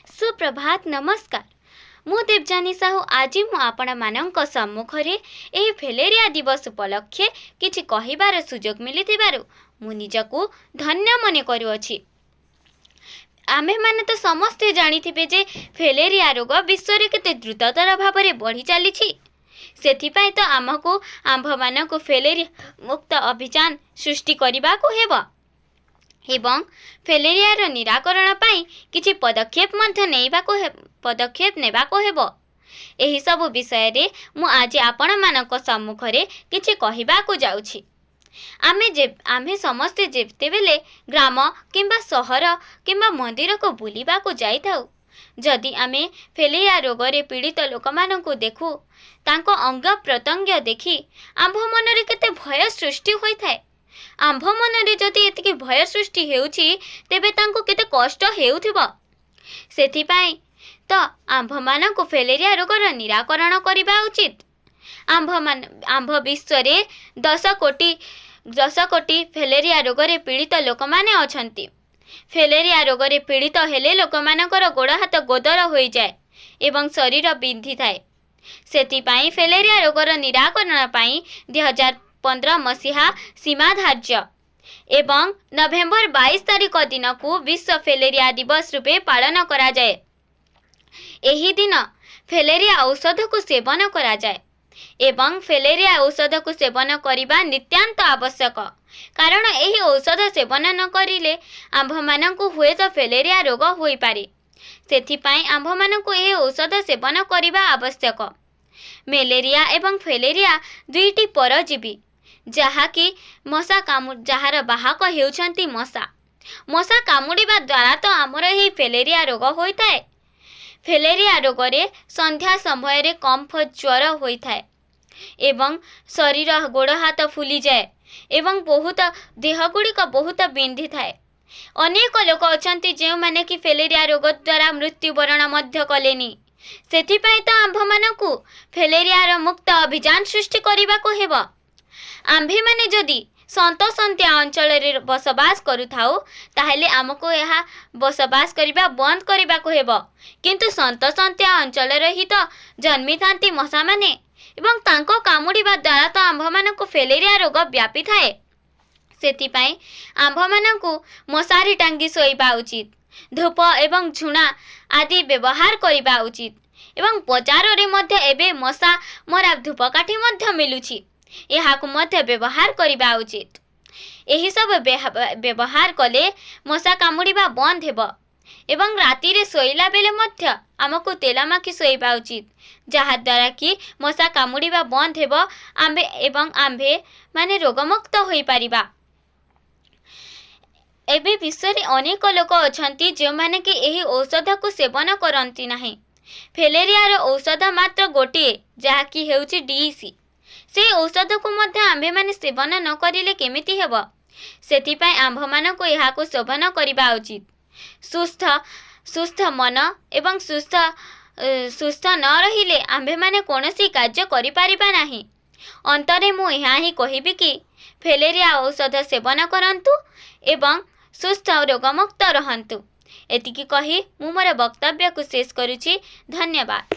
सुप्रभात नमस्कार। मु देवजानी साहू आज मु आपण मानक सम्मुखरे एही फेलेरिया दिवस उपलक्षे किछि कहिबार सुजोग मिलिथिबारु मु निजकु धन्य मने करूअछि। आमे माने तो समस्ते जानिथिबे जे फेलेरिया रोग विश्व रे केते द्रुततर भाबरे बढ़ी चलीछि। सेथिपाई तो आमको आंभ मानक फेलेरिया मुक्त अभियान सृष्टि करिबाकु हेबो एवं फेलेरिया निराकरण पाई किछि पदक्षेप नेबाको हेबो। एही सब विषय रे मु आज आपण मानक सम्मुखरे किछि कहिबाकु जाउछि। आमे समस्ते जेतेबेले ग्राम किंबा सहर किंबा मंदिर को बुलिबाकु जाइथाउ, जदि आमे फेलेरिया रोग रे पीड़ित लोक मानकु देखु तांको अंग प्रत्यंग देखि आंभ मनरे केते भय सृष्टि होइथाय। आंभ मनरे जदि एतिके भय सृष्टि हेउछि तेबे तांको केते कष्ट हेउथिबो। सेथिपाई तो आंभ मानकु फेलेरिया रोगर निराकरण करिबा उचित। आंभ विश्व रे 10 कोटी फेलेरिया रोगरे पीड़ित लोक माने अछंती। फेलेरिया रोगरे पीड़ित हेले लोक मानकर गोड़ हाथ गोदर होई जाय एवं शरीर बिंधी थाए। सेथिपाई फेलेरिया रोगर निराकरण पाई 2015 मसीहा सीमा धार्य एवं नवेम्बर 22 तारिख दिन को विश्व फेलेरिया दिवस रूपे पालन करा जाए। एही दिन फेलेरिया औषध को सेवन करा जाए एवं फेलेरिया औषध को सेवन करिबा नित्यांत आवश्यक, कारण एही औषध सेवन न करिले आंभ मानकु हुए तो फेलेरिया रोग होई पारे। सेथिपाई आंभ मानकु एही औषध सेवन करिबा आवश्यक। मेलेरिया एवं फेलेरिया दुईटी परजीवी जहाँकि जहार बाहक हेउछंती मशा कामुड़िबा द्वारा तो आमर एही फेलेरिया रोग होइताए। फेलेरिया रोग रे संध्या समय रे कम्फ ज्वर होइथाए एवं शरीर गोड़ हाथ फुली जाए एवं बहुत देह गुड़िक बहुत बिंधी थाए। अनेक लोक अछंती जे माने कि फेलेरिया रोग द्वारा मृत्युवरण मध्य कलेनी। सेथिपाई तो आंभ मानकु फेलेरिया मुक्त अभियान सृष्टि करिबाको हेबो। आंभे माने जदि संतसंत्या अंचल रे बसवास करुथाउ ताहेले आमको यहाँ बसवास करिबा बंद करिबाको हेबो। किंतु संतसंत्या अंचल रे ही तो जन्मी थांती मशा माने एवं तांको कामुड़िबा द्वारा तो आंभ मानकु फेलेरिया रोग व्यापी थाए। सेथिपाई आंभ मानकु मशारी टांगी सोइबा उचित, धूप एवं झुणा आदि व्यवहार करिबा उचित एवं बजार रे मध्य एबे मशा मरा धूपकाठी मध्य मिलुछि, एहाकु मध्य व्यवहार करिबा उचित। एही सब व्यवहार कले मशा कामुड़िबा बंद हेबो एवं राति रे सोइला बेले मध्य आमको तेलामाखी सोइबा उचित, जहा द्वारा कि मशा कामुड़िबा बंद हेबो आंभे माने रोगमुक्त होई पारिबा। एबे विश्व रे अनेक लोक अछंती जे माने कि एही औषध को सेवन करंती नाही। फेलेरिया रो औषध मात्र गोटिए जहा कि हेउची डीसी। से औषध को मध्य आंभे माने सेवन न करिले केमिति हेबो। सेथिपाई आंभ मानको एहाको सेवन करिबा उचित। सुस्थ मन एवं सुस्थ न रहिले आंभे माने कोनोसी कार्य करि पारिबा नाही। अंतरे मु यहाँ ही कहिबी कि फेलेरिया औषध सेवन करंतु एवं सुस्थ रोगमुक्त रहंतु। एतिकी कही मु मोर वक्तव्य को शेष करुछि। धन्यवाद।